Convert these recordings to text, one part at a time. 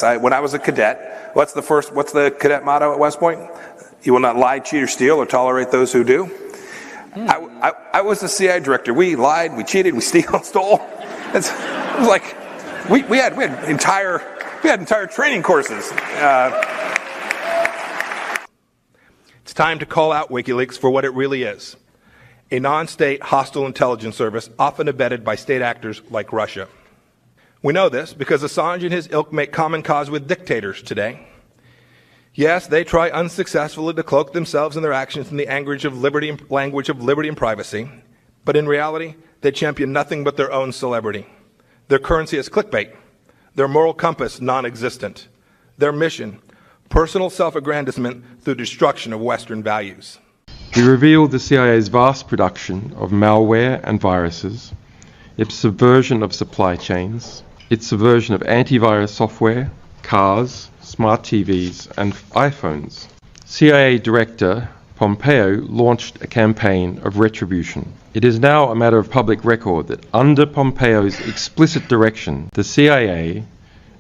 When I was a cadet, what's the cadet motto at West Point? You will not lie, cheat, or steal, or tolerate those who do. I was the CIA director. We lied, we cheated, we stole. It was like we had entire training courses. It's time to call out WikiLeaks for what it really is: a non-state hostile intelligence service, often abetted by state actors like Russia. We know this because Assange and his ilk make common cause with dictators today. Yes, they try unsuccessfully to cloak themselves and their actions in the language of liberty and privacy, but in reality, they champion nothing but their own celebrity. Their currency is clickbait, their moral compass non-existent, their mission, personal self-aggrandizement through destruction of Western values. We revealed the CIA's vast production of malware and viruses, its subversion of supply chains, its subversion of antivirus software, cars, smart TVs, and iPhones. CIA Director Pompeo launched a campaign of retribution. It is now a matter of public record that under Pompeo's explicit direction, the CIA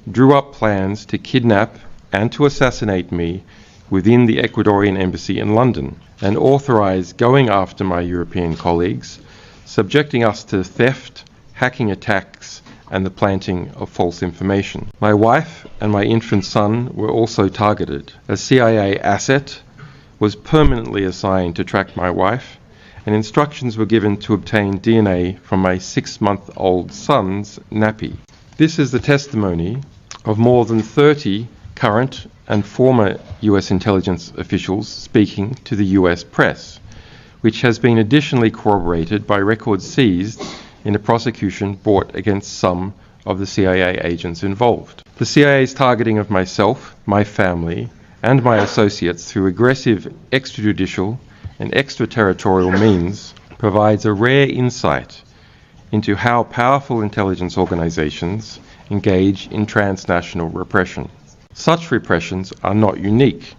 drew up plans to kidnap and to assassinate me within the Ecuadorian embassy in London, and authorized going after my European colleagues, subjecting us to theft, hacking attacks, and the planting of false information. My wife and my infant son were also targeted. A CIA asset was permanently assigned to track my wife, and instructions were given to obtain DNA from my 6-month-old son's nappy. This is the testimony of more than 30 current and former US intelligence officials speaking to the US press, which has been additionally corroborated by records seized in a prosecution brought against some of the CIA agents involved. The CIA's targeting of myself, my family, and my associates through aggressive extrajudicial and extraterritorial means provides a rare insight into how powerful intelligence organizations engage in transnational repression. Such repressions are not unique.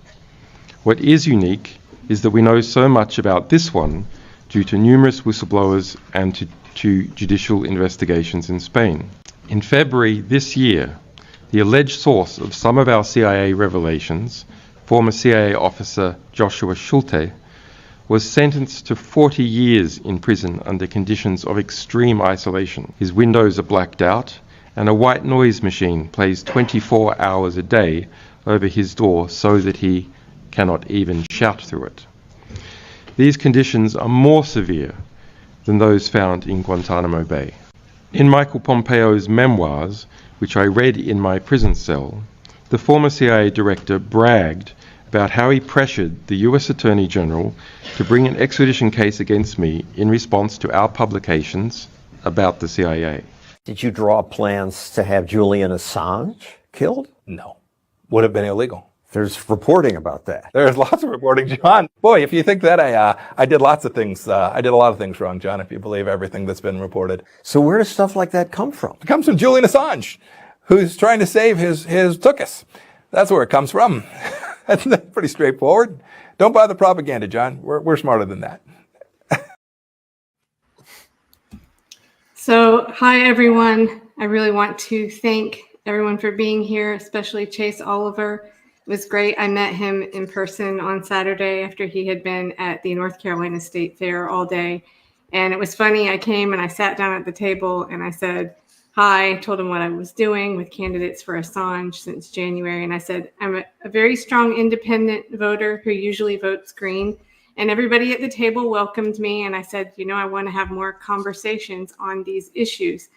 What is unique is that we know so much about this one due to numerous whistleblowers and to judicial investigations in Spain. In February this year, the alleged source of some of our CIA revelations, former CIA officer Joshua Schulte, was sentenced to 40 years in prison under conditions of extreme isolation. His windows are blacked out, and a white noise machine plays 24 hours a day over his door so that he cannot even shout through it. These conditions are more severe than those found in Guantanamo Bay. In Michael Pompeo's memoirs, which I read in my prison cell, the former CIA director bragged about how he pressured the US Attorney General to bring an extradition case against me in response to our publications about the CIA. Did you draw plans to have Julian Assange killed? No. Would have been illegal. There's reporting about that. There's lots of reporting, John. Boy, if you think that I did lots of things, I did a lot of things wrong, John, if you believe everything that's been reported. So where does stuff like that come from? It comes from Julian Assange, who's trying to save his tuchus. That's where it comes from. That's pretty straightforward. Don't buy the propaganda, John. We're smarter than that. So, hi, everyone. I really want to thank everyone for being here, especially Chase Oliver. It was great. I met him in person on Saturday after he had been at the North Carolina State Fair all day. And it was funny. I came and I sat down at the table and I said, hi, I told him what I was doing with candidates for Assange since January. And I said, I'm a very strong independent voter who usually votes green. And everybody at the table welcomed me. And I said, I want to have more conversations on these issues.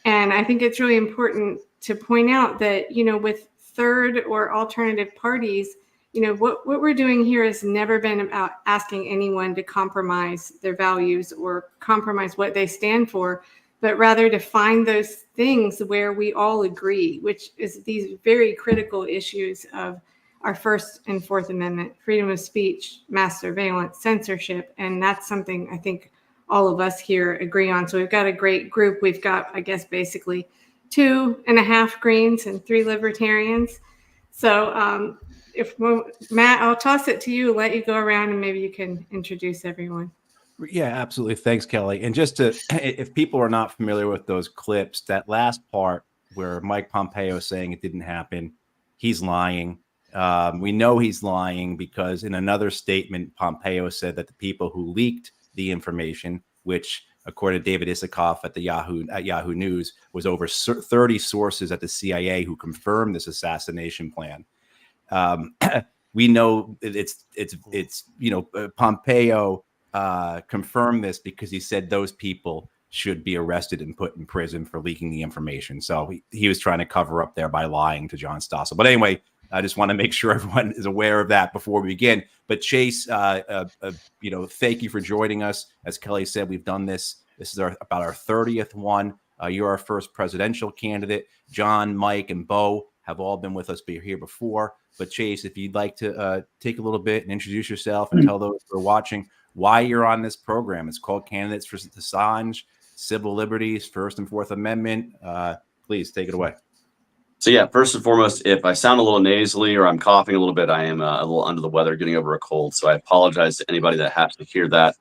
And I think it's really important to point out that, with third or alternative parties, what we're doing here has never been about asking anyone to compromise their values or compromise what they stand for, but rather to find those things where we all agree, which is these very critical issues of our First and Fourth Amendment, freedom of speech, mass surveillance, censorship. And that's something I think all of us here agree on. So we've got a great group. We've got, I guess, basically 2.5 Greens and 3 Libertarians. So Matt, I'll toss it to you, let you go around and maybe you can introduce everyone. Yeah, absolutely. Thanks, Kelly. And just if people are not familiar with those clips, that last part where Mike Pompeo is saying it didn't happen, he's lying. We know he's lying because in another statement, Pompeo said that the people who leaked the information, which according to David Isikoff at Yahoo News, was over 30 sources at the CIA who confirmed this assassination plan. We know it's Pompeo confirmed this because he said those people should be arrested and put in prison for leaking the information. So he was trying to cover up there by lying to John Stossel. But anyway, I just want to make sure everyone is aware of that before we begin. But Chase, thank you for joining us. As Kelly said, we've done this. This is about our 30th one. You're our first presidential candidate. John, Mike, and Bo have all been with us here before. But Chase, if you'd like to take a little bit and introduce yourself and tell those who are watching why you're on this program. It's called Candidates for Assange, Civil Liberties, First and Fourth Amendment. Please take it away. So yeah, first and foremost, if I sound a little nasally or I'm coughing a little bit, I am a little under the weather, getting over a cold. So I apologize to anybody that has to hear that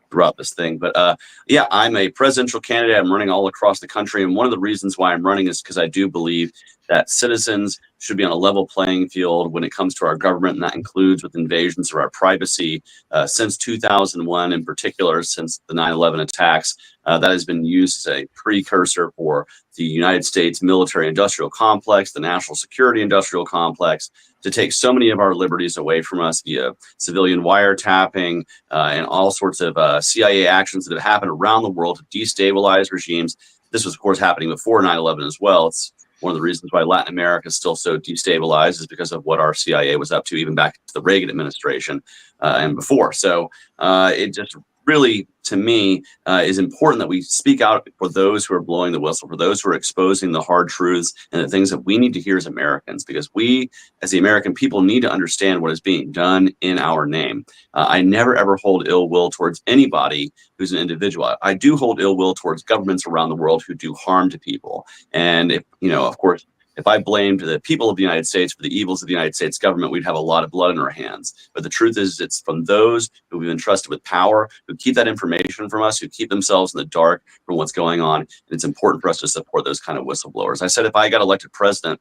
throughout this thing. But yeah, I'm a presidential candidate. I'm running all across the country. And one of the reasons why I'm running is because I do believe that citizens should be on a level playing field when it comes to our government. And that includes with invasions of our privacy. Since 2001, in particular, since the 9/11 attacks, that has been used as a precursor for the United States military industrial complex, the national security industrial complex, to take so many of our liberties away from us via civilian wiretapping and all sorts of CIA actions that have happened around the world to destabilize regimes. This was, of course, happening before 9/11 as well. It's one of the reasons why Latin America is still so destabilized is because of what our CIA was up to, even back to the Reagan administration and before. So it just really, to me, is important that we speak out for those who are blowing the whistle, for those who are exposing the hard truths and the things that we need to hear as Americans, because we, as the American people, need to understand what is being done in our name. I never, ever hold ill will towards anybody who's an individual. I do hold ill will towards governments around the world who do harm to people. And, if, of course, if I blamed the people of the United States for the evils of the United States government, we'd have a lot of blood in our hands. But the truth is, it's from those who we've been entrusted with power, who keep that information from us, who keep themselves in the dark from what's going on. And it's important for us to support those kind of whistleblowers. I said if I got elected president,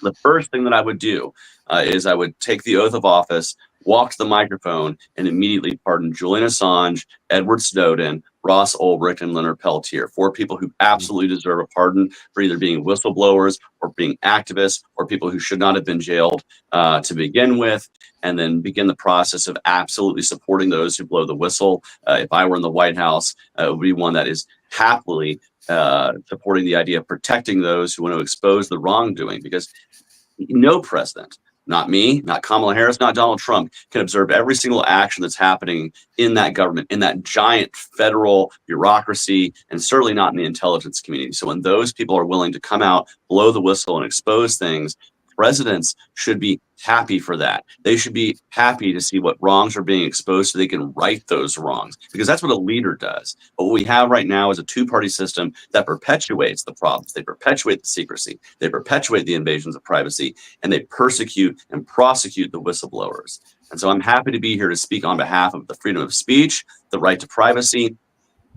the first thing that I would do is I would take the oath of office, walk to the microphone, and immediately pardon Julian Assange, Edward Snowden, Ross Ulbricht, and Leonard Peltier, 4 people who absolutely deserve a pardon for either being whistleblowers or being activists or people who should not have been jailed to begin with, and then begin the process of absolutely supporting those who blow the whistle. If I were in the White House, it would be one that is happily supporting the idea of protecting those who want to expose the wrongdoing, because no president, not me, not Kamala Harris, not Donald Trump, can observe every single action that's happening in that government, in that giant federal bureaucracy, and certainly not in the intelligence community. So when those people are willing to come out, blow the whistle, and expose things, presidents should be happy for that. They should be happy to see what wrongs are being exposed so they can right those wrongs, because that's what a leader does. But what we have right now is a two-party system that perpetuates the problems. They perpetuate the secrecy. They perpetuate the invasions of privacy, and they persecute and prosecute the whistleblowers. And so I'm happy to be here to speak on behalf of the freedom of speech, the right to privacy,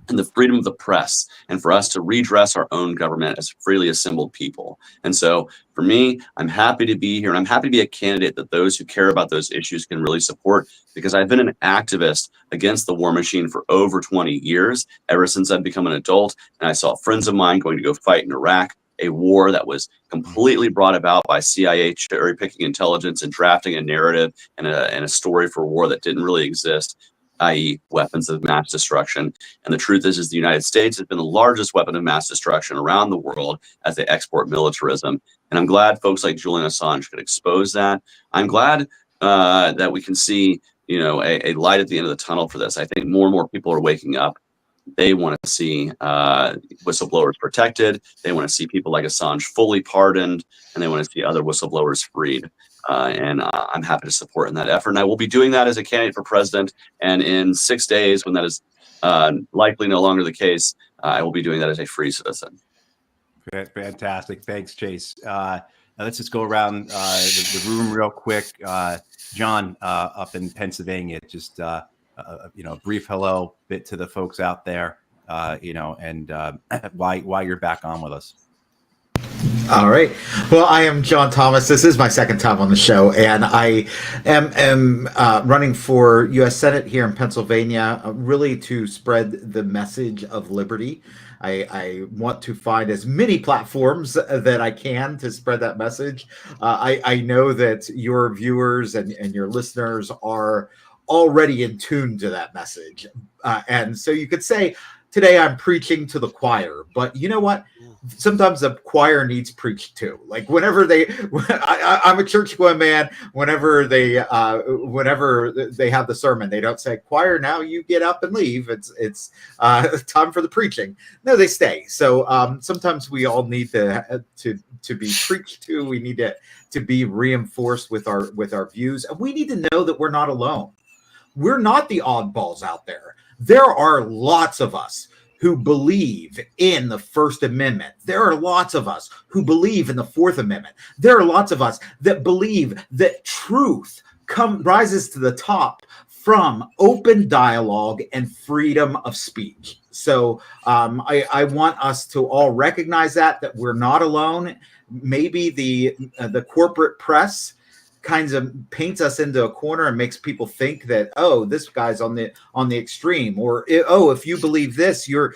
and the freedom of the press, and for us to redress our own government as freely assembled people. And so for me, I'm happy to be here, and I'm happy to be a candidate that those who care about those issues can really support, because I've been an activist against the war machine for over 20 years, ever since I've become an adult, and I saw friends of mine going to go fight in Iraq, a war that was completely brought about by CIA cherry-picking intelligence and drafting a narrative and a story for war that didn't really exist, i.e. weapons of mass destruction. And the truth is the United States has been the largest weapon of mass destruction around the world as they export militarism. And I'm glad folks like Julian Assange could expose that. I'm glad that we can see, a light at the end of the tunnel for this. I think more and more people are waking up. They want to see whistleblowers protected. They want to see people like Assange fully pardoned, and they want to see other whistleblowers freed. And I'm happy to support in that effort. And I will be doing that as a candidate for president. And in 6 days, when that is likely no longer the case, I will be doing that as a free citizen. Fantastic. Thanks, Chase. Let's just go around the room real quick. John, up in Pennsylvania, just a brief hello bit to the folks out there, and why you're back on with us. All right. Well, I am John Thomas. This is my second time on the show, and I am running for U.S. Senate here in Pennsylvania, really to spread the message of liberty. I want to find as many platforms that I can to spread that message. I know that your viewers and your listeners are already in tune to that message. And so you could say, today I'm preaching to the choir, but you know what? Sometimes the choir needs preached to. Like whenever I'm a church going man. Whenever they have the sermon, they don't say, "Choir, now you get up and leave." It's time for the preaching. No, they stay. So sometimes we all need to be preached to. We need to be reinforced with our views, and we need to know that we're not alone. We're not the oddballs out there. There are lots of us who believe in the First Amendment. There are lots of us who believe in the Fourth Amendment. There are lots of us that believe that truth rises to the top from open dialogue and freedom of speech. So I want us to all recognize that we're not alone. Maybe the corporate press kinds of paints us into a corner and makes people think that, oh, this guy's on the extreme, or oh, if you believe this, you're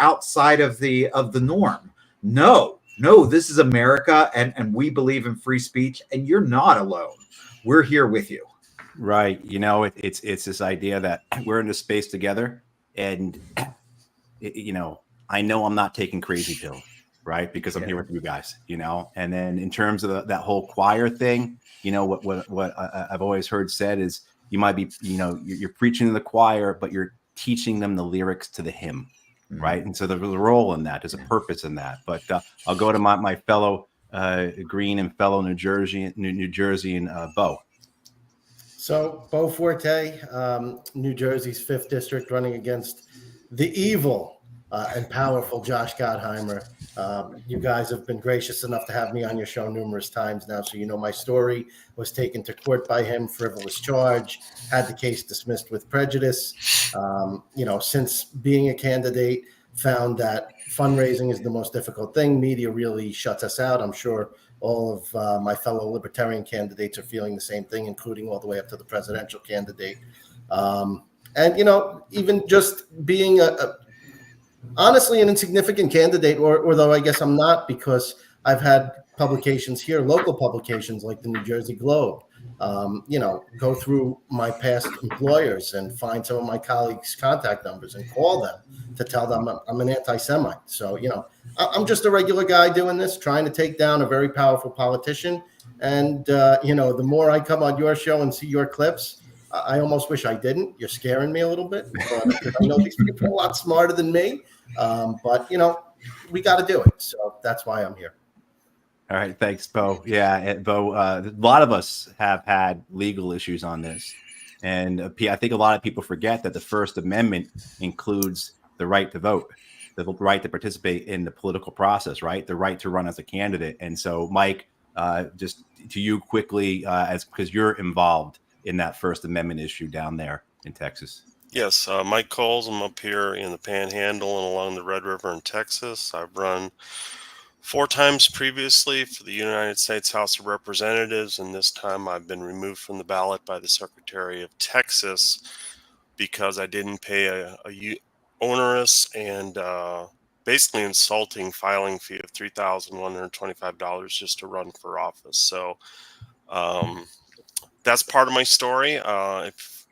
outside of the norm. No, this is America, and we believe in free speech, and you're not alone. We're here with you. Right. It's this idea that we're in this space together, and I know I'm not taking crazy pills, right? Because I'm here with you guys, and then in terms of that whole choir thing, what I've always heard said is you might be, you're preaching to the choir, but you're teaching them the lyrics to the hymn, right? And so there's a role in that, there's a purpose in that. But I'll go to my fellow Green and fellow New Jerseyan Bo. So Bo Forte, New Jersey's 5th district, running against the evil and powerful Josh Gottheimer. You guys have been gracious enough to have me on your show numerous times now, so you know my story. Was taken to court by him, frivolous charge, had the case dismissed with prejudice. Since being a candidate, found that fundraising is the most difficult thing. Media really shuts us out. I'm sure all of my fellow Libertarian candidates are feeling the same thing, including all the way up to the presidential candidate. Even just being honestly an insignificant candidate, or though I guess I'm not, because I've had publications here, local publications like the New Jersey Globe, go through my past employers and find some of my colleagues' contact numbers and call them to tell them I'm an anti-Semite. So, I'm just a regular guy doing this, trying to take down a very powerful politician. And, the more I come on your show and see your clips, I almost wish I didn't. You're scaring me a little bit. But I know these people are a lot smarter than me. But we got to do it. So that's why I'm here. All right. Thanks, Bo. Yeah, Bo, a lot of us have had legal issues on this. And I think a lot of people forget that the First Amendment includes the right to vote, the right to participate in the political process, right? The right to run as a candidate. And so, Mike, just to you quickly, because you're involved in that First Amendment issue down there in Texas. Yes, Mike Coles. I'm up here in the Panhandle and along the Red River in Texas. I've run 4 times previously for the United States House of Representatives, and this time I've been removed from the ballot by the Secretary of Texas because I didn't pay a onerous and basically insulting filing fee of $3,125 just to run for office. So that's part of my story. If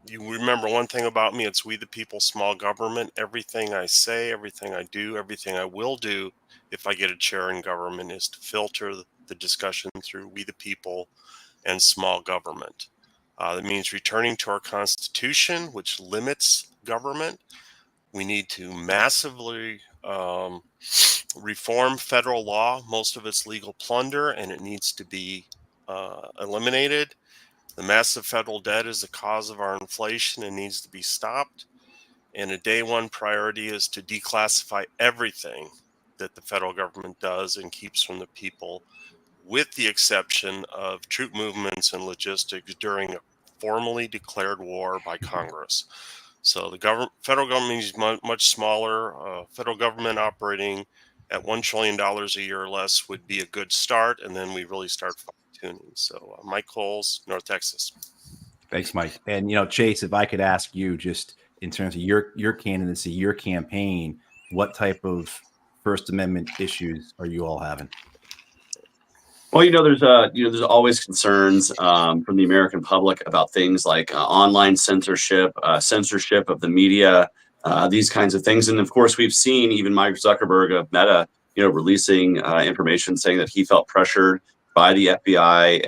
you remember one thing about me, it's we the people, small government. Everything I say, everything I do, everything I will do if I get a chair in government is to filter the discussion through we the people and small government. That means returning to our Constitution, which limits government. We need to massively reform federal law. Most of it's legal plunder, and it needs to be eliminated. The massive federal debt is the cause of our inflation and needs to be stopped. And a day one priority is to declassify everything that the federal government does and keeps from the people, with the exception of troop movements and logistics during a formally declared war by Congress. So the federal government is much smaller. Federal government operating at $1 trillion a year or less would be a good start, and then we really start fine-tuning. So Mike Coles, North Texas. Thanks, Mike. And, Chase, if I could ask you, just in terms of your candidacy, your campaign, what type of First Amendment issues are you all having? Well, there's always concerns from the American public about things like online censorship, censorship of the media, these kinds of things. And of course, we've seen even Mike Zuckerberg of Meta, releasing information saying that he felt pressured by the FBI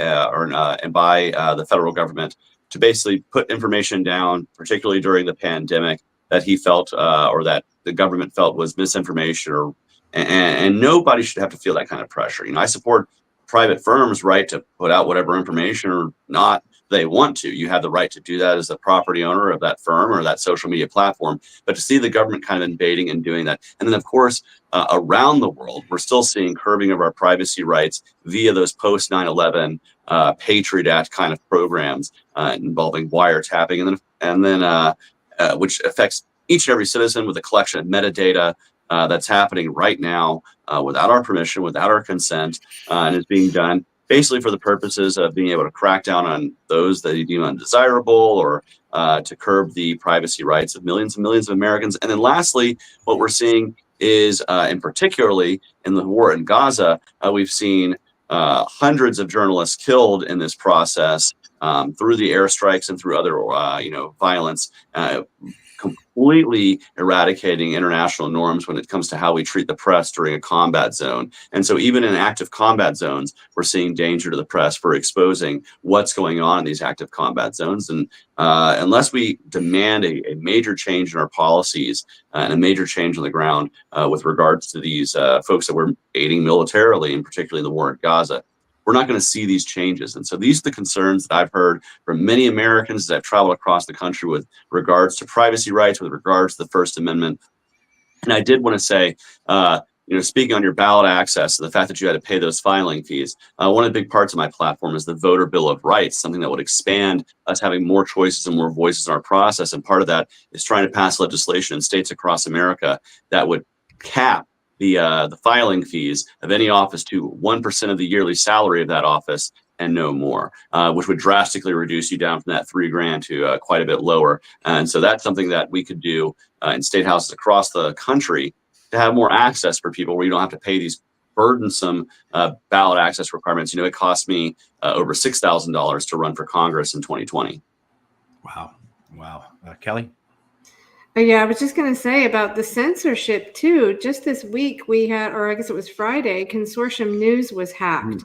and by the federal government to basically put information down, particularly during the pandemic, that he felt or that the government felt was misinformation, and nobody should have to feel that kind of pressure. I support private firms' right to put out whatever information or not they want to. You have the right to do that as the property owner of that firm or that social media platform. But to see the government kind of invading and doing that, and then of course around the world, we're still seeing curbing of our privacy rights via those post 9/11 Patriot Act kind of programs involving wiretapping, and then which affects each and every citizen with a collection of metadata that's happening right now without our permission, without our consent, and is being done basically for the purposes of being able to crack down on those that you deem undesirable, or to curb the privacy rights of millions and millions of Americans. And then lastly, what we're seeing is, and particularly in the war in Gaza, we've seen hundreds of journalists killed in this process through the airstrikes and through other, violence, completely eradicating international norms when it comes to how we treat the press during a combat zone. And so even in active combat zones, we're seeing danger to the press for exposing what's going on in these active combat zones. And unless we demand a major change in our policies and a major change on the ground with regards to these folks that we're aiding militarily, and particularly the war in Gaza, we're not going to see these changes. And so these are the concerns that I've heard from many Americans as I've traveled across the country with regards to privacy rights, with regards to the First Amendment. And I did want to say, speaking on your ballot access, the fact that you had to pay those filing fees, one of the big parts of my platform is the Voter Bill of Rights, something that would expand us having more choices and more voices in our process. And part of that is trying to pass legislation in states across America that would cap the filing fees of any office to 1% of the yearly salary of that office and no more, which would drastically reduce you down from that $3,000 to quite a bit lower. And so that's something that we could do in state houses across the country to have more access for people, where you don't have to pay these burdensome ballot access requirements. It cost me over $6,000 to run for Congress in 2020. Wow. Kelly? Yeah, I was just going to say about the censorship too. Just this week we had, or I guess it was Friday, Consortium News was hacked.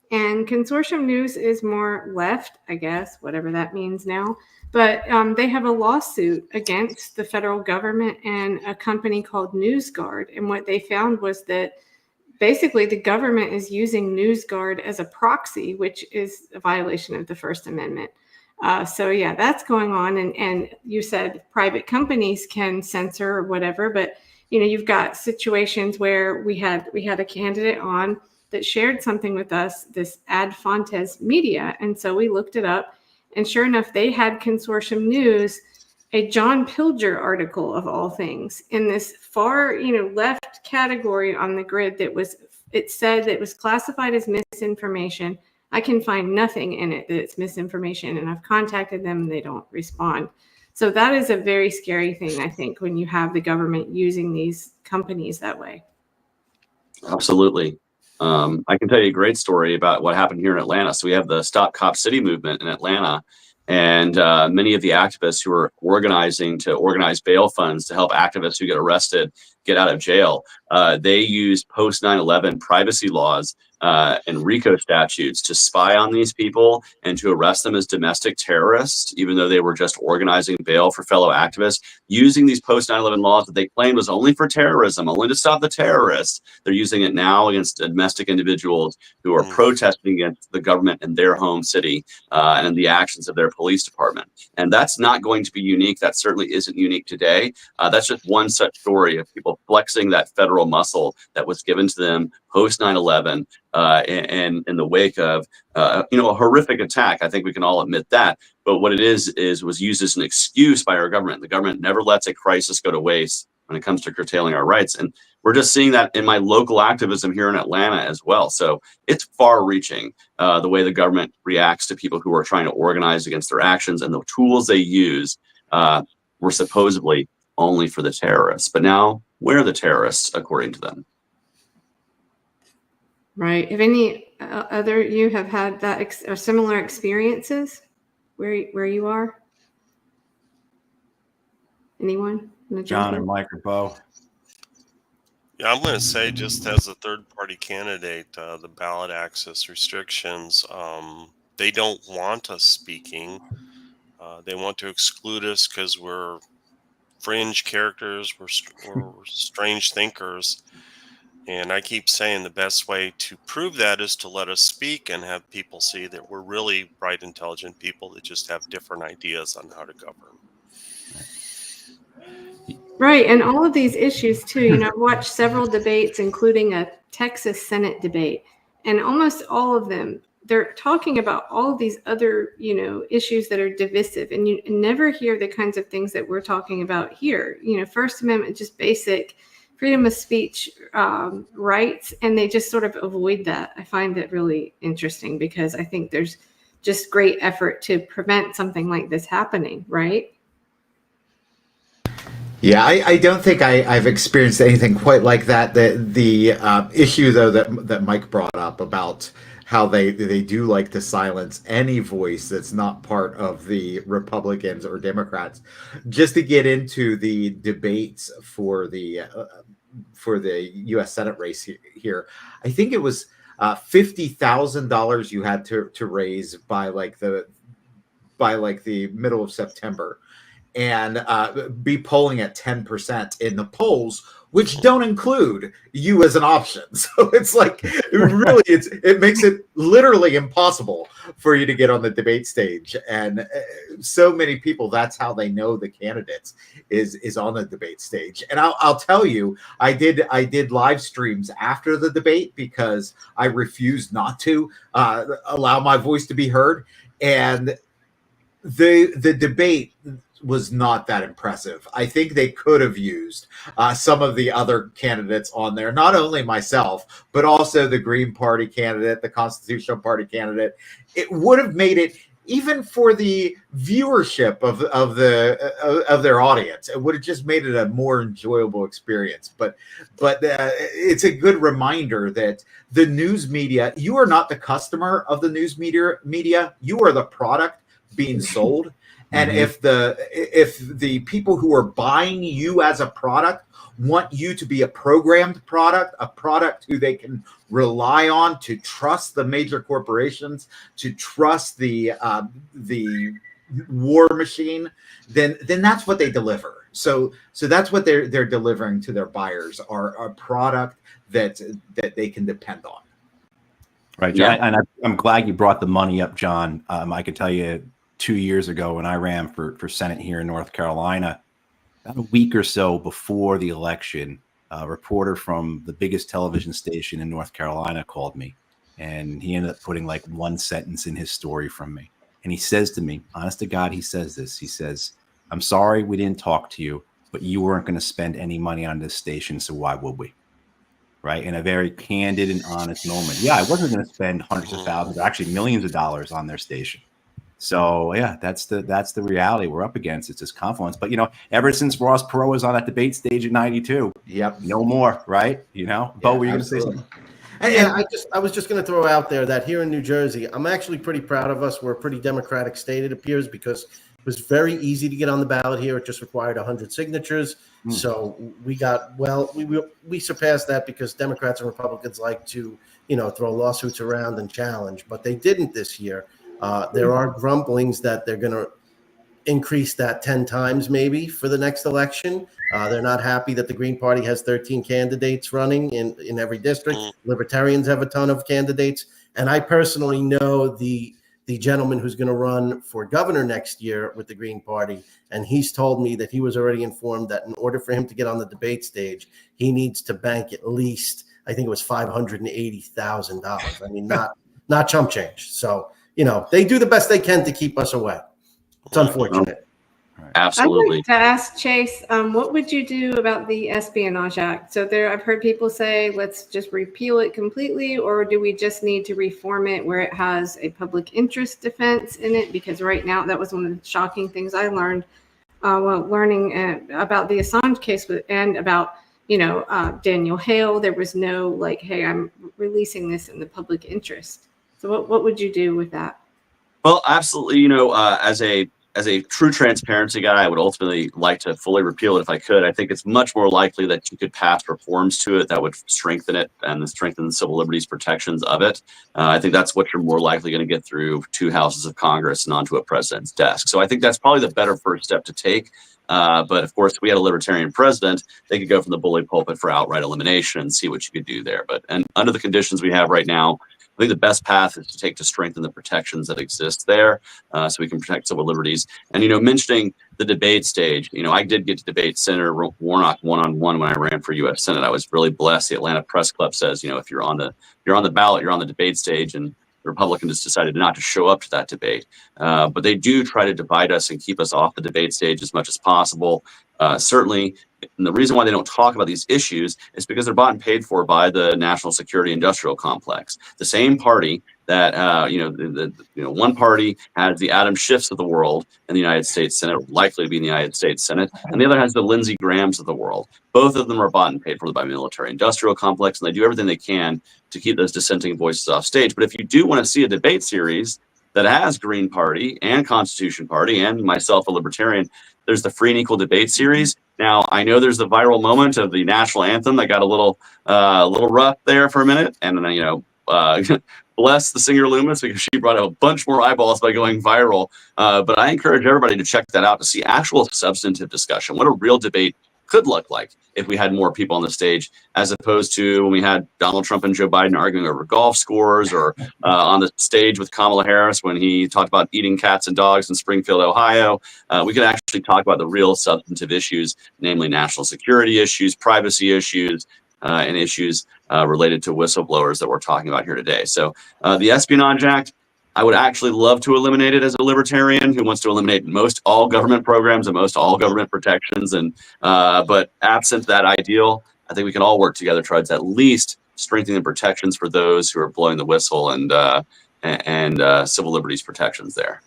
And Consortium News is more left, I guess, whatever that means now. But they have a lawsuit against the federal government and a company called NewsGuard. And what they found was that basically the government is using NewsGuard as a proxy, which is a violation of the First Amendment. So yeah, that's going on. And you said private companies can censor or whatever, but you've got situations where we had a candidate on that shared something with us, this Ad Fontes Media. And so we looked it up, and sure enough, they had Consortium News, a John Pilger article of all things, in this far, left category on the grid it said that it was classified as misinformation. I can find nothing in it that it's misinformation, and I've contacted them and they don't respond. So that is a very scary thing, I think, when you have the government using these companies that way. Absolutely. I can tell you a great story about what happened here in Atlanta. So we have the Stop Cop City movement in Atlanta, and many of the activists who are organizing to organize bail funds to help activists who get arrested get out of jail. They use post 9/11 privacy laws and RICO statutes to spy on these people and to arrest them as domestic terrorists, even though they were just organizing bail for fellow activists, using these post 9/11 laws that they claimed was only for terrorism, only to stop the terrorists. They're using it now against domestic individuals who are protesting against the government in their home city and the actions of their police department. And that's not going to be unique. That certainly isn't unique today. That's just one such story of people flexing that federal muscle that was given to them post 9/11 and in the wake of a horrific attack. I think we can all admit that. But what it is was used as an excuse by our government. The government never lets a crisis go to waste when it comes to curtailing our rights. And we're just seeing that in my local activism here in Atlanta as well. So it's far reaching, the way the government reacts to people who are trying to organize against their actions, and the tools they use were supposedly only for the terrorists. But now we're the terrorists, according to them. Right. Have any other you have had that or similar experiences where you are? Anyone? John or Mike or Bo? Yeah, I'm going to say, just as a third-party candidate, the ballot access restrictions, they don't want us speaking. They want to exclude us because we're fringe characters, we're strange thinkers. And I keep saying the best way to prove that is to let us speak and have people see that we're really bright, intelligent people that just have different ideas on how to govern. Right. And all of these issues too, I've watched several debates, including a Texas Senate debate, and almost all of them, they're talking about all of these other, issues that are divisive, and you never hear the kinds of things that we're talking about here. First Amendment, just basic freedom of speech rights, and they just sort of avoid that. I find it really interesting because I think there's just great effort to prevent something like this happening, right? Yeah, I don't think I've experienced anything quite like that. The issue, though, that Mike brought up about how they do like to silence any voice that's not part of the Republicans or Democrats, just to get into the debates for the U.S. Senate race here. I think it was $50,000 you had to raise by the middle of September, and be polling at 10% in the polls, which don't include you as an option. So it's like, really, it makes it literally impossible for you to get on the debate stage. And so many people, that's how they know the candidates is on the debate stage. And I'll tell you, I did live streams after the debate because I refused not to allow my voice to be heard. And the debate was not that impressive. I think they could have used some of the other candidates on there, not only myself, but also the Green Party candidate, the Constitutional Party candidate. It would have made it, even for the viewership of their audience, it would have just made it a more enjoyable experience. But it's a good reminder that the news media, you are not the customer of the news media, you are the product being sold. And if the people who are buying you as a product want you to be a programmed product, a product who they can rely on to trust the major corporations, to trust the war machine, then that's what they deliver. So that's what they're delivering to their buyers, are a product that they can depend on. Right, John. Yeah. And I'm glad you brought the money up, John. I can tell you, 2 years ago when I ran for Senate here in North Carolina, about a week or so before the election, a reporter from the biggest television station in North Carolina called me, and he ended up putting like one sentence in his story from me. And he says to me, honest to God, he says this, he says, "I'm sorry we didn't talk to you, but you weren't going to spend any money on this station, so why would we?" Right? In a very candid and honest moment. Yeah, I wasn't going to spend hundreds of thousands, or actually millions of dollars on their station. So yeah, that's the reality we're up against. It's this confluence. But ever since Ross Perot was on that debate stage in '92, no more, right? Bo, were you going to say something? Yeah, I was just going to throw out there that here in New Jersey, I'm actually pretty proud of us. We're a pretty democratic state, it appears, because it was very easy to get on the ballot here. It just required 100 signatures. So we got, we surpassed that because Democrats and Republicans like to, throw lawsuits around and challenge, but they didn't this year. There are grumblings that they're going to increase that 10 times maybe for the next election. They're not happy that the Green Party has 13 candidates running in every district. Libertarians have a ton of candidates. And I personally know the gentleman who's going to run for governor next year with the Green Party. And he's told me that he was already informed that in order for him to get on the debate stage, he needs to bank at least, I think it was $580,000. I mean, not chump change. So, they do the best they can to keep us away. It's unfortunate. Absolutely. I'd like to ask Chase, what would you do about the Espionage Act? So I've heard people say, let's just repeal it completely, or do we just need to reform it where it has a public interest defense in it? Because right now, that was one of the shocking things I learned while learning about the Assange case and about, Daniel Hale. There was no like, hey, I'm releasing this in the public interest. So what would you do with that? Well, absolutely. As a true transparency guy, I would ultimately like to fully repeal it if I could. I think it's much more likely that you could pass reforms to it that would strengthen it and strengthen the civil liberties protections of it. I think that's what you're more likely going to get through 2 houses of Congress and onto a president's desk. So I think that's probably the better first step to take. But of course, if we had a libertarian president, they could go from the bully pulpit for outright elimination and see what you could do there. And under the conditions we have right now, I think the best path is to take to strengthen the protections that exist there, so we can protect civil liberties. And, mentioning the debate stage, I did get to debate Senator Warnock one-on-one when I ran for U.S. Senate. I was really blessed. The Atlanta Press Club says, if you're on the ballot, you're on the debate stage, and the Republicans decided not to show up to that debate. But they do try to divide us and keep us off the debate stage as much as possible. Certainly, and the reason why they don't talk about these issues is because they're bought and paid for by the national security industrial complex. The same party that, one party has the Adam Schiffs of the world in the United States Senate, likely to be in the United States Senate, and the other has the Lindsey Grahams of the world. Both of them are bought and paid for by the military industrial complex, and they do everything they can to keep those dissenting voices off stage. But if you do want to see a debate series that has Green Party and Constitution Party and myself, a libertarian, there's the Free and Equal Debate Series. Now, I know there's the viral moment of the national anthem that got a little rough there for a minute. And then, bless the singer Loomis, because she brought a bunch more eyeballs by going viral. But I encourage everybody to check that out to see actual substantive discussion, what a real debate could look like if we had more people on the stage, as opposed to when we had Donald Trump and Joe Biden arguing over golf scores, or on the stage with Kamala Harris when he talked about eating cats and dogs in Springfield, Ohio. We could actually talk about the real substantive issues, namely national security issues, privacy issues, and issues related to whistleblowers that we're talking about here today. So the Espionage Act, I would actually love to eliminate it as a libertarian who wants to eliminate most all government programs and most all government protections. But absent that ideal, I think we can all work together towards at least strengthening the protections for those who are blowing the whistle and civil liberties protections there.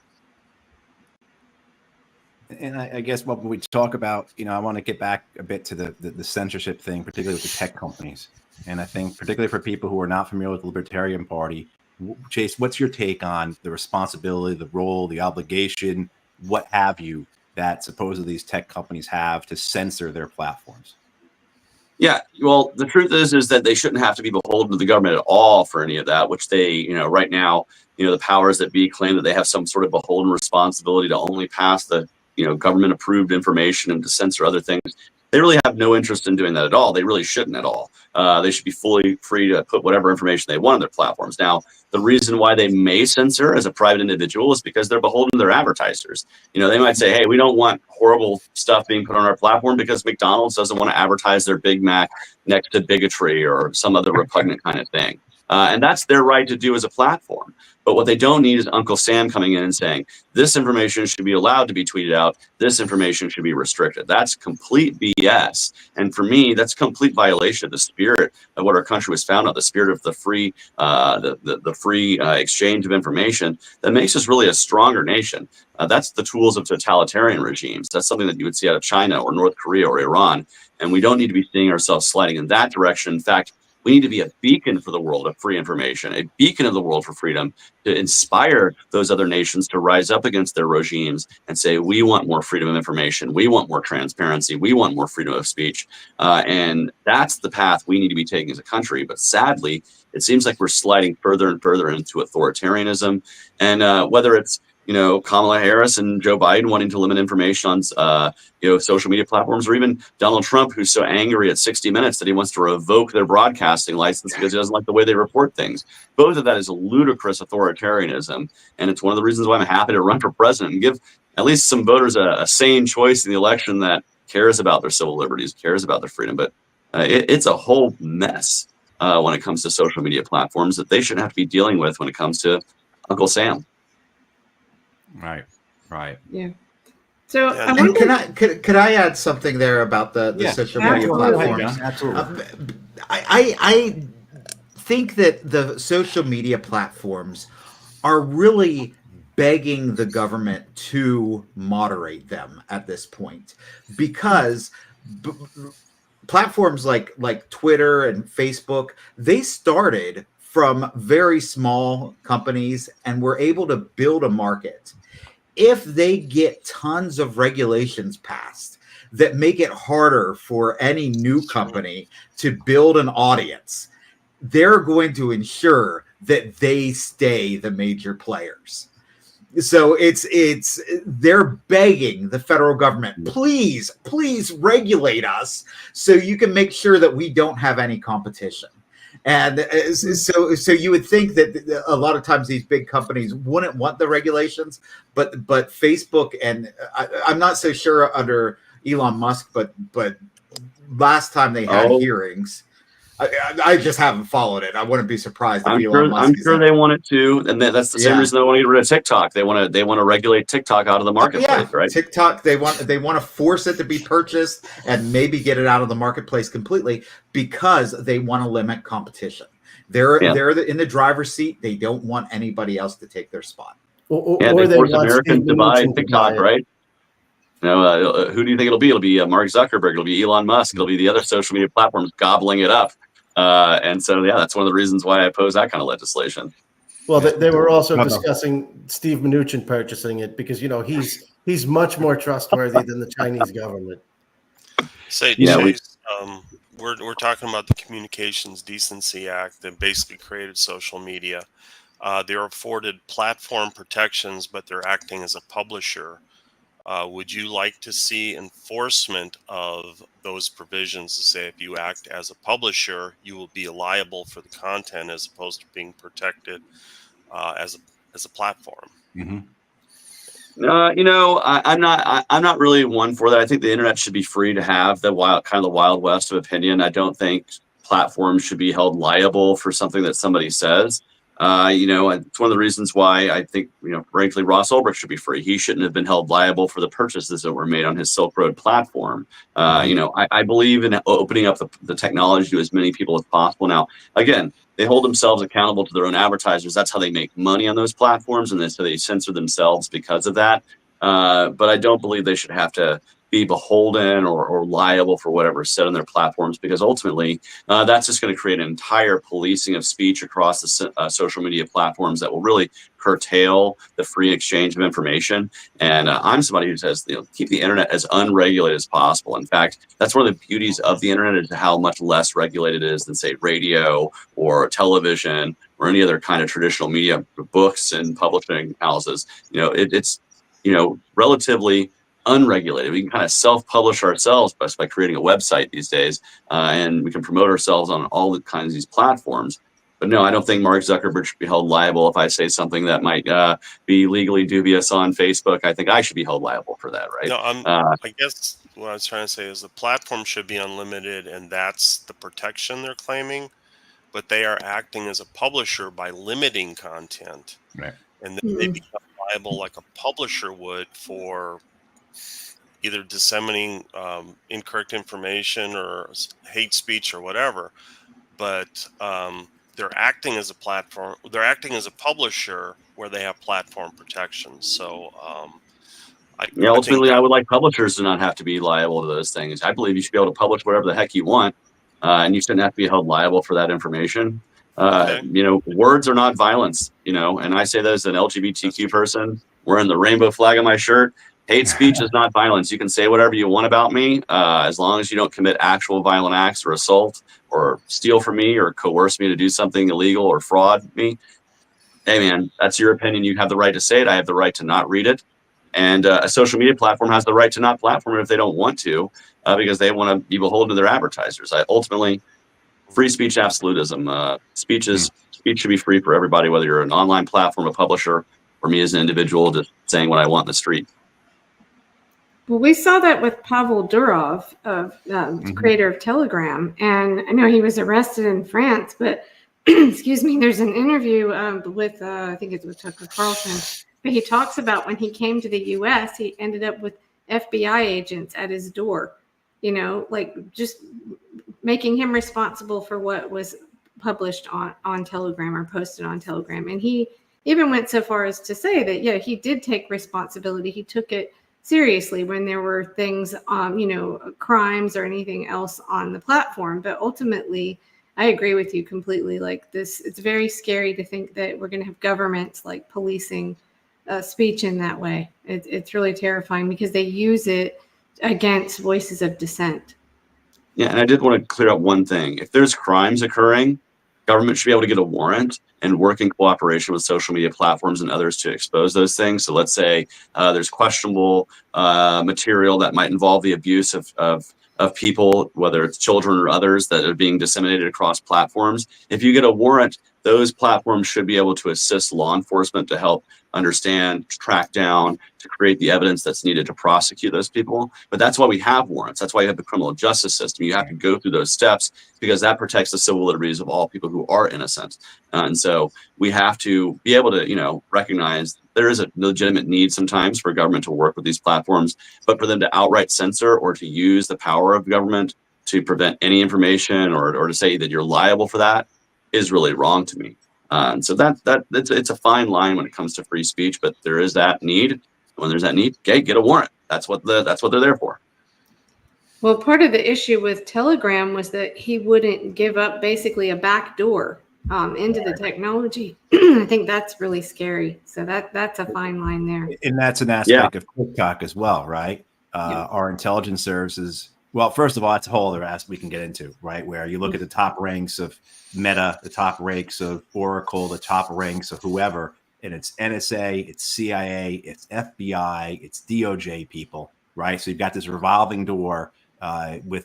And I guess when we talk about, I want to get back a bit to the censorship thing, particularly with the tech companies. And I think particularly for people who are not familiar with the Libertarian Party, Chase, what's your take on the responsibility, the role, the obligation, what have you, that supposedly these tech companies have to censor their platforms? Yeah, well, the truth is that they shouldn't have to be beholden to the government at all for any of that, which they, right now, the powers that be claim that they have some sort of beholden responsibility to only pass the, government approved information and to censor other things. They really have no interest in doing that at all. They really shouldn't at all. They should be fully free to put whatever information they want on their platforms. Now, the reason why they may censor as a private individual is because they're beholden to their advertisers. They might say, hey, we don't want horrible stuff being put on our platform because McDonald's doesn't want to advertise their Big Mac next to bigotry or some other repugnant kind of thing. And that's their right to do as a platform. But what they don't need is Uncle Sam coming in and saying, this information should be allowed to be tweeted out. This information should be restricted. That's complete BS. And for me, that's complete violation of the spirit of what our country was founded on, the spirit of the free, the free exchange of information that makes us really a stronger nation. That's the tools of totalitarian regimes. That's something that you would see out of China or North Korea or Iran. And we don't need to be seeing ourselves sliding in that direction. In fact, we need to be a beacon for the world of free information, a beacon of the world for freedom, to inspire those other nations to rise up against their regimes and say, we want more freedom of information. We want more transparency. We want more freedom of speech. And that's the path we need to be taking as a country. But sadly, it seems like we're sliding further and further into authoritarianism. And whether it's Kamala Harris and Joe Biden wanting to limit information on, social media platforms, or even Donald Trump, who's so angry at 60 Minutes that he wants to revoke their broadcasting license because he doesn't like the way they report things. Both of that is ludicrous authoritarianism. And it's one of the reasons why I'm happy to run for president and give at least some voters a sane choice in the election that cares about their civil liberties, cares about their freedom. But it's a whole mess when it comes to social media platforms that they shouldn't have to be dealing with when it comes to Uncle Sam. Right. Yeah. So Yeah. I And wonder. could I add something there about the social media Absolutely. platforms? Absolutely. I think that the social media platforms are really begging the government to moderate them at this point, because b- platforms like Twitter and Facebook, they started from very small companies and were able to build a market. If they get tons of regulations passed that make it harder for any new company to build an audience, they're going to ensure that they stay the major players. So it's they're begging the federal government, please regulate us so you can make sure that we don't have any competition. And so you would think that a lot of times these big companies wouldn't want the regulations, but Facebook, and I'm not so sure under Elon Musk, but last time they had hearings, I just haven't followed it. I wouldn't be surprised if Elon Musk I'm is sure they want it to, and that's the same Yeah. reason they want to get rid of TikTok. They want to regulate TikTok out of the marketplace, right? TikTok, they want to force it to be purchased and maybe get it out of the marketplace completely, because they want to limit competition. They're in the driver's seat. They don't want anybody else to take their spot. Or they force want Americans Steve to buy Mnuchin TikTok, right? Who do you think it'll be? It'll be Mark Zuckerberg. It'll be Elon Musk. It'll be the other social media platforms gobbling it up. And so, that's one of the reasons why I oppose that kind of legislation. Well, they were also discussing Steve Mnuchin purchasing it because he's much more trustworthy than the Chinese government. Say, Chase, we're talking about the Communications Decency Act that basically created social media. They're afforded platform protections, but they're acting as a publisher. Would you like to see enforcement of those provisions to say if you act as a publisher, you will be liable for the content as opposed to being protected as a platform? Mm-hmm. I'm not really one for that. I think the internet should be free to have the wild west of opinion. I don't think platforms should be held liable for something that somebody says. It's one of the reasons why I think, frankly, Ross Ulbricht should be free. He shouldn't have been held liable for the purchases that were made on his Silk Road platform. I believe in opening up the technology to as many people as possible. Now, again, they hold themselves accountable to their own advertisers. That's how they make money on those platforms, and so they censor themselves because of that. But I don't believe they should have to be beholden or liable for whatever is said on their platforms, because ultimately that's just going to create an entire policing of speech across the social media platforms that will really curtail the free exchange of information. And I'm somebody who says, keep the internet as unregulated as possible. In fact, that's one of the beauties of the internet, is how much less regulated it is than, say, radio or television or any other kind of traditional media, books and publishing houses. It's relatively unregulated. We can kind of self-publish ourselves by creating a website these days, and we can promote ourselves on all the kinds of these platforms. But no, I don't think Mark Zuckerberg should be held liable if I say something that might be legally dubious on Facebook. I think I should be held liable for that, right? No, I guess what I was trying to say is the platform should be unlimited, and that's the protection they're claiming. But they are acting as a publisher by limiting content, right? And then they become liable like a publisher would for either disseminating incorrect information or hate speech or whatever. But they're acting as a platform. They're acting as a publisher where they have platform protections. So ultimately, I would like publishers to not have to be liable to those things. I believe you should be able to publish whatever the heck you want, and you shouldn't have to be held liable for that information. Words are not violence, and I say that as an LGBTQ person wearing the rainbow flag on my shirt. Hate speech is not violence. You can say whatever you want about me, as long as you don't commit actual violent acts or assault or steal from me or coerce me to do something illegal or fraud me. Hey, man, that's your opinion. You have the right to say it. I have the right to not read it. And a social media platform has the right to not platform it if they don't want to, because they want to be beholden to their advertisers. Ultimately, free speech absolutism. Speech should be free for everybody, whether you're an online platform, a publisher, or me as an individual just saying what I want in the street. Well, we saw that with Pavel Durov, creator of Telegram, and I know he was arrested in France, but excuse me, there's an interview with, I think it's with Tucker Carlson, but he talks about when he came to the U.S., he ended up with FBI agents at his door, like just making him responsible for what was published on Telegram or posted on Telegram. And he even went so far as to say that, yeah, he did take responsibility. He took it seriously when there were things, crimes or anything else on the platform. But ultimately, I agree with you completely. Like this, it's very scary to think that we're going to have governments like policing speech in that way. It's really terrifying because they use it against voices of dissent. Yeah, and I did want to clear up one thing. If there's crimes occurring, government should be able to get a warrant and work in cooperation with social media platforms and others to expose those things. So let's say there's questionable material that might involve the abuse of people, whether it's children or others that are being disseminated across platforms. If you get a warrant, those platforms should be able to assist law enforcement to help understand, track down, to create the evidence that's needed to prosecute those people. But that's why we have warrants. That's why you have the criminal justice system. You have to go through those steps because that protects the civil liberties of all people who are innocent. And so we have to be able to, recognize there is a legitimate need sometimes for government to work with these platforms, but for them to outright censor or to use the power of government to prevent any information or to say that you're liable for that is really wrong to me. And so it's a fine line when it comes to free speech, but there is that need. When there's that need, okay, get a warrant. That's what they're there for. Well, part of the issue with Telegram was that he wouldn't give up basically a back door into the technology. I think that's really scary. So that's a fine line there. And that's an aspect of TikTok as well, right? Our intelligence services. Well, first of all, that's a whole other aspect we can get into, right? Where you look at the top ranks of Meta, the top ranks of Oracle, the top ranks of whoever, and it's NSA, it's CIA, it's FBI, it's DOJ people, right? So you've got this revolving door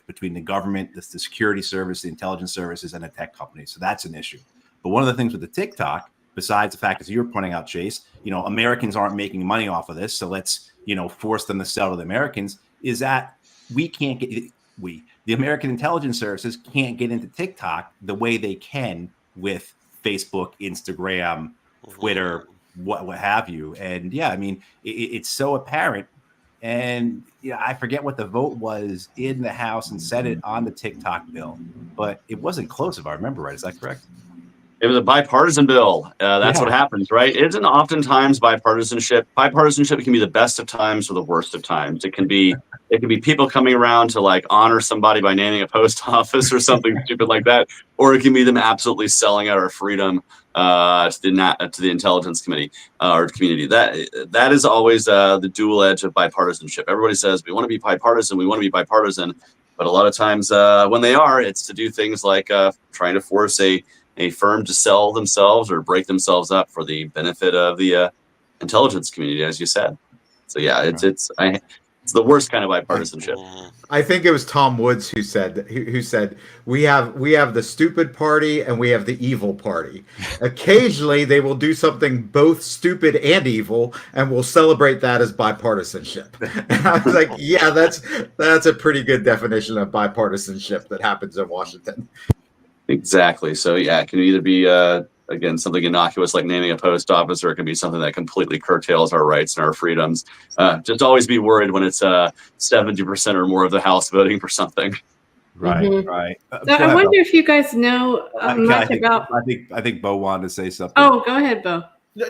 between the government, the security service, the intelligence services, and the tech companies. So that's an issue. But one of the things with the TikTok, besides the fact, as you were pointing out, Chase, Americans aren't making money off of this, so let's force them to sell to the Americans. Is that we can't get the American intelligence services can't get into TikTok the way they can with Facebook, Instagram, Twitter, what have you. And yeah, I mean, it's so apparent. And I forget what the vote was in the House and Senate on the TikTok bill, but it wasn't close if I remember right. Is that correct? It was a bipartisan bill. That's what happens, right? Isn't oftentimes bipartisanship. Bipartisanship can be the best of times or the worst of times. It can be people coming around to like honor somebody by naming a post office or something stupid like that, or it can be them absolutely selling out our freedom to the intelligence committee or community. That is always the dual edge of bipartisanship. Everybody says we want to be bipartisan, but a lot of times when they are, it's to do things like trying to force a firm to sell themselves or break themselves up for the benefit of the intelligence community, as you said. So yeah, it's the worst kind of bipartisanship. I think it was Tom Woods who said we have the stupid party and we have the evil party. Occasionally they will do something both stupid and evil, and we'll celebrate that as bipartisanship. And I was like, yeah, that's a pretty good definition of bipartisanship that happens in Washington. Exactly. So yeah, it can either be again something innocuous like naming a post office, or it can be something that completely curtails our rights and our freedoms. Just always be worried when it's 70% or more of the House voting for something. Right, right. So I wonder if you guys know much about. I think Bo wanted to say something. Oh, go ahead, Bo.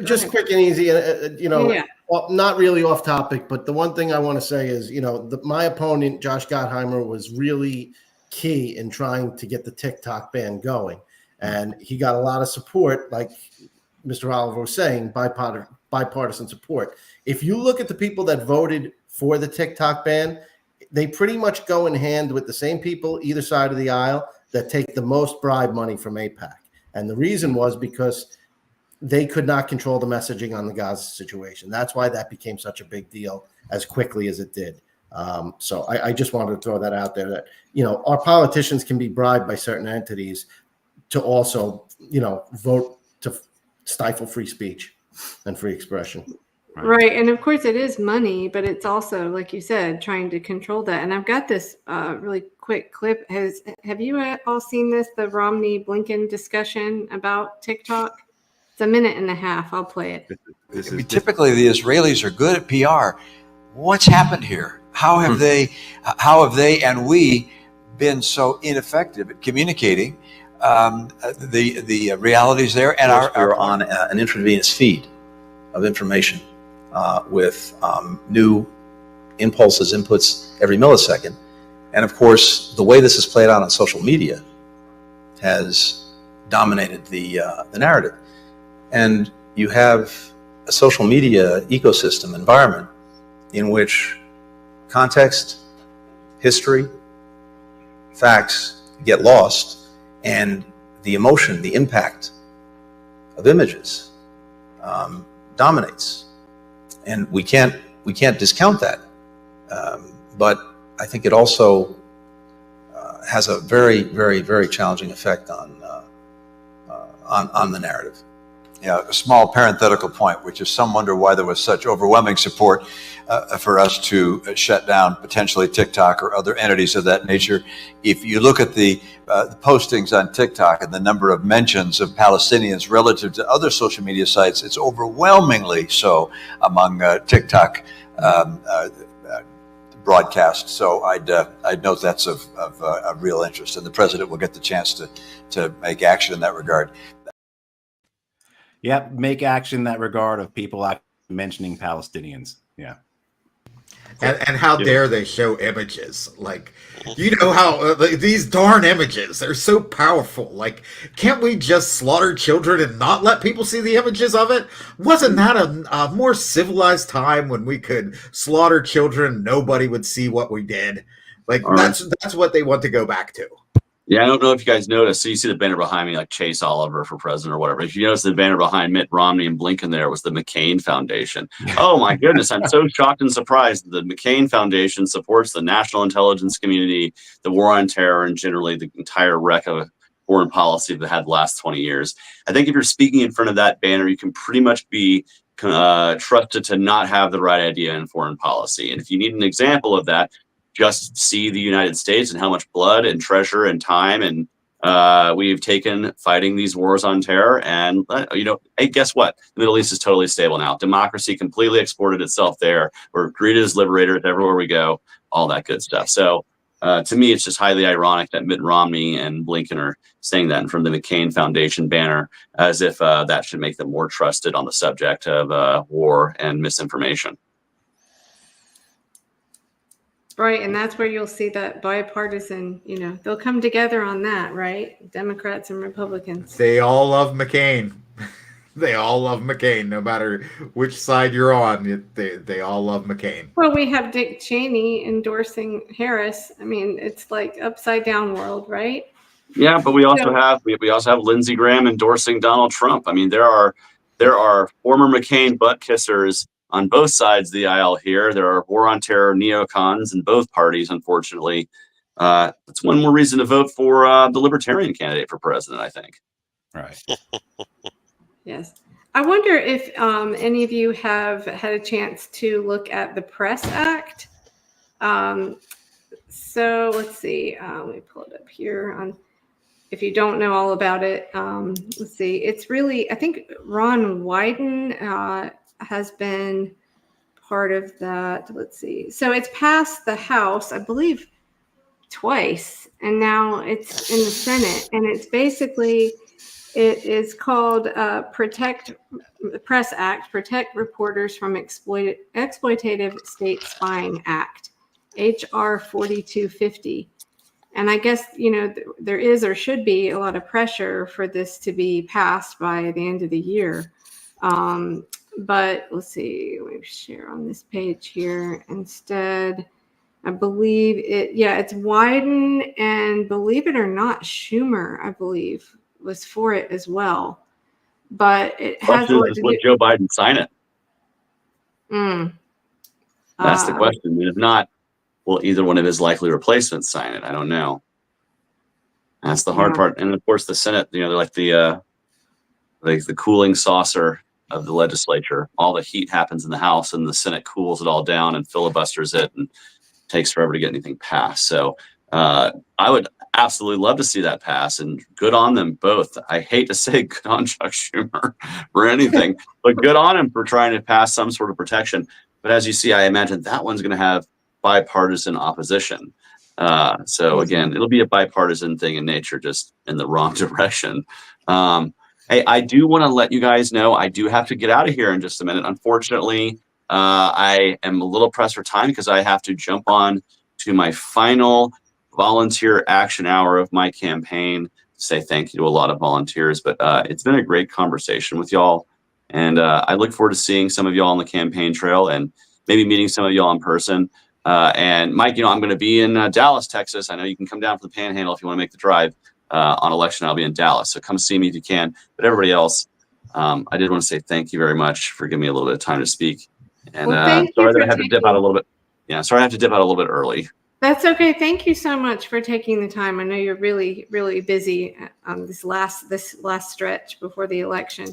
Just quick and easy. Well, not really off topic, but the one thing I want to say is, my opponent Josh Gottheimer was really key in trying to get the TikTok ban going, and he got a lot of support, like Mr. Oliver was saying, bipartisan support. If you look at the people that voted for the TikTok ban, they pretty much go in hand with the same people either side of the aisle that take the most bribe money from AIPAC. And the reason was because they could not control the messaging on the Gaza situation. That's why that became such a big deal as quickly as it did. So I just wanted to throw that out there that, our politicians can be bribed by certain entities to also, vote to stifle free speech and free expression. Right. And of course it is money, but it's also, like you said, trying to control that. And I've got this really quick clip. Have you all seen this, the Romney-Blinken discussion about TikTok? It's a minute and a half. I'll play it. Typically, the Israelis are good at PR. what's happened here? How have they and we been so ineffective at communicating the realities there? And we're on an intravenous feed of information with new impulses, inputs every millisecond. And of course, the way this is played out on social media has dominated the narrative. And you have a social media ecosystem environment in which context, history, facts get lost, and the emotion, the impact of images dominates. And we can't discount that. But I think it also has a very, very, very challenging effect on the narrative. Yeah, a small parenthetical point, which is some wonder why there was such overwhelming support for us to shut down potentially TikTok or other entities of that nature. If you look at the postings on TikTok and the number of mentions of Palestinians relative to other social media sites, it's overwhelmingly so among TikTok broadcasts. So I'd note that's of real interest, and the president will get the chance to make action in that regard. Yep, make action in that regard of people actually mentioning Palestinians. Yeah. And how dare they show images? Like, you know how these darn images, they're so powerful. Like, can't we just slaughter children and not let people see the images of it? Wasn't that a more civilized time when we could slaughter children, nobody would see what we did? Like, that's what they want to go back to. Yeah, I don't know if you guys noticed. So you see the banner behind me, like Chase Oliver for president or whatever. If you notice the banner behind Mitt Romney and Blinken, there was the McCain Foundation. Oh my goodness, I'm so shocked and surprised. The McCain Foundation supports the national intelligence community, the war on terror, and generally the entire wreck of foreign policy that had the last 20 years. I think if you're speaking in front of that banner, you can pretty much be trusted to not have the right idea in foreign policy. And if you need an example of that, just see the United States and how much blood and treasure and time and we've taken fighting these wars on terror. And, hey, guess what? The Middle East is totally stable now. Democracy completely exported itself there. We're greeted as liberators everywhere we go, all that good stuff. So to me, it's just highly ironic that Mitt Romney and Blinken are saying that from the McCain Foundation banner, as if that should make them more trusted on the subject of war and misinformation. Right, and that's where you'll see that bipartisan, they'll come together on that, right? Democrats and Republicans. They all love McCain. They all love McCain, no matter which side you're on. They all love McCain. Well, we have Dick Cheney endorsing Harris. I mean, it's like upside down world, right? Yeah, but we also have Lindsey Graham endorsing Donald Trump. I mean, there are former McCain butt kissers on both sides of the aisle here. There are war on terror neocons in both parties, unfortunately. That's one more reason to vote for the Libertarian candidate for president, I think. Right. Yes. I wonder if any of you have had a chance to look at the Press Act. So let's see. Let me pull it up here. If you don't know all about it, let's see. It's really, I think Ron Wyden has been part of that. Let's see. So it's passed the House, I believe, twice, and now it's in the Senate. And it's basically, it is called Press Act, Protect Reporters from Exploitative State Spying Act, HR 4250. And I guess, there is or should be a lot of pressure for this to be passed by the end of the year. But let's see, let me share on this page here instead. I believe it's Wyden, and believe it or not, Schumer, I believe, was for it as well. But it has Would Joe Biden sign it? That's the question. And if not, will either one of his likely replacements sign it? I don't know. That's the hard part. And of course, the Senate, they're like the cooling saucer of the legislature. All the heat happens in the House, and the Senate cools it all down and filibusters it, and takes forever to get anything passed. So I would absolutely love to see that pass, and good on them both. I hate to say good on Chuck Schumer for anything, but good on him for trying to pass some sort of protection. But as you see, I imagine that one's going to have bipartisan opposition. So again, it'll be a bipartisan thing in nature, just in the wrong direction. Hey, I do want to let you guys know I do have to get out of here in just a minute. Unfortunately, I am a little pressed for time because I have to jump on to my final volunteer action hour of my campaign. Say thank you to a lot of volunteers, but it's been a great conversation with y'all. And I look forward to seeing some of y'all on the campaign trail and maybe meeting some of y'all in person. And Mike, you know, I'm going to be in Dallas, Texas. I know you can come down from the Panhandle if you want to make the drive on election. I'll be in Dallas, so come see me if you can. But everybody else, I did want to say thank you very much for giving me a little bit of time to speak. And sorry that I had to dip out a little bit. Yeah, sorry I have to dip out a little bit early. That's okay. Thank you so much for taking the time. I know you're really, really busy on this last stretch before the election.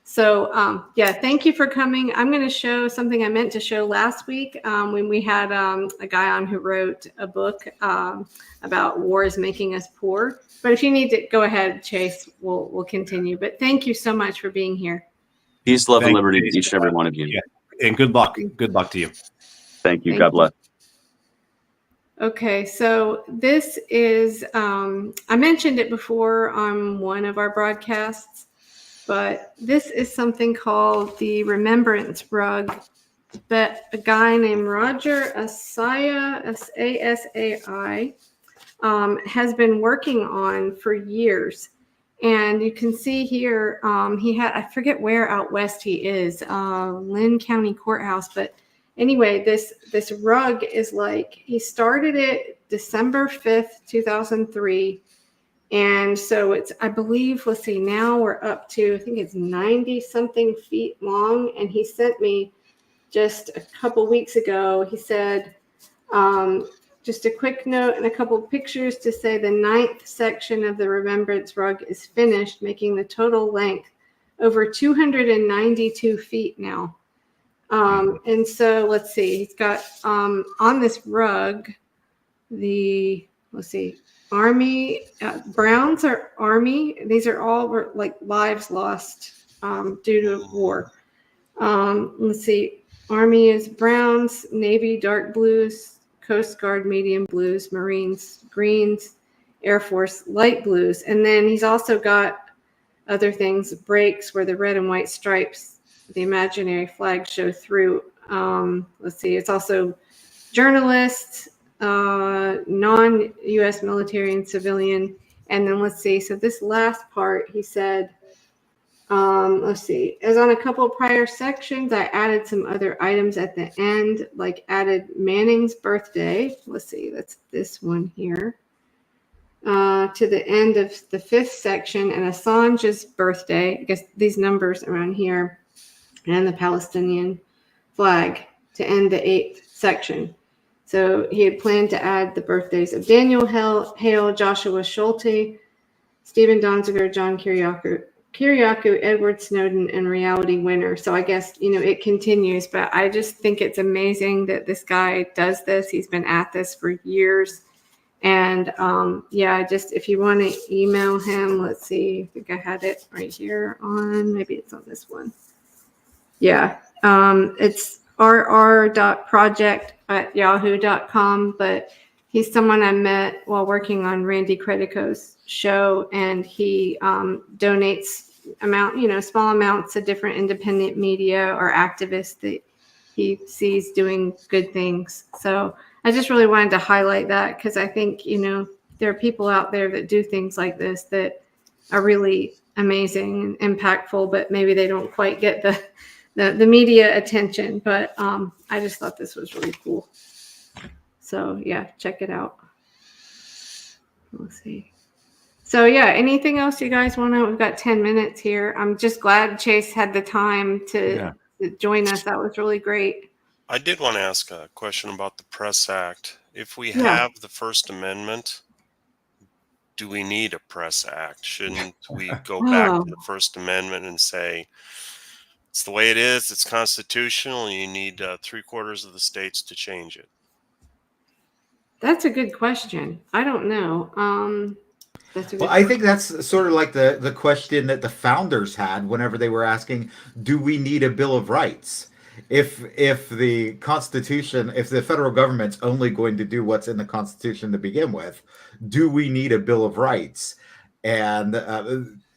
So yeah, thank you for coming. I'm going to show something I meant to show last week when we had a guy on who wrote a book about war is making us poor. But if you need to go ahead, Chase, we'll continue. But thank you so much for being here. Peace, love, and liberty to each and every one of you. Yeah. And good luck. Good luck to you. Thank you. God bless. Okay, so this is, I mentioned it before on one of our broadcasts, but this is something called the Remembrance Rug that a guy named Roger Asai, S-A-S-A-I, has been working on for years. And you can see here, I forget where out west he is, Lynn County Courthouse, but anyway, this rug is like, he started it December 5th, 2003. And so it's, I believe, let's see, now we're up to, I think it's 90 something feet long. And he sent me just a couple weeks ago, he said, just a quick note and a couple pictures to say the 9th section of the Remembrance Rug is finished, making the total length over 292 feet now. And so let's see, he's got on this rug, let's see, Army, Browns are Army. These are all like lives lost due to war. Let's see, Army is browns, Navy dark blues, Coast Guard medium blues, Marines greens, Air Force light blues. And then he's also got other things, breaks where the red and white stripes, the imaginary flag show through. Let's see, it's also journalists, non-U.S. military and civilian. And then let's see, so this last part, he said, let's see, as on a couple of prior sections, I added some other items at the end, like added Manning's birthday. Let's see, that's this one here. To the end of the 5th section, and Assange's birthday, I guess these numbers around here, and the Palestinian flag to end the 8th section. So he had planned to add the birthdays of Daniel Hale, Joshua Schulte, Stephen Donziger, John Kiriakou, Edward Snowden, and Reality Winner. So I guess, you know, it continues, but I just think it's amazing that this guy does this. He's been at this for years. And yeah, just if you want to email him, let's see, I think I had it right here on, maybe it's on this one. Yeah, it's rr.project@yahoo.com, but he's someone I met while working on Randy Credico's show, and he donates small amounts to different independent media or activists that he sees doing good things. So I just really wanted to highlight that because I think, you know, there are people out there that do things like this that are really amazing and impactful, but maybe they don't quite get the media attention. But I just thought this was really cool. So yeah, check it out. Let's see. So yeah, anything else you guys want to? We've got 10 minutes here. I'm just glad Chase had the time to join us. That was really great. I did want to ask a question about the Press Act. If we have the First Amendment, do we need a Press Act? Shouldn't we go back to the First Amendment and say, it's the way it is, it's constitutional, and you need 3/4 of the states to change it? That's a good question. I don't know. That's a good Well, I think that's sort of like the question that the founders had whenever they were asking, do we need a Bill of Rights? if the Constitution, if the federal government's only going to do what's in the Constitution to begin with, do we need a Bill of Rights? And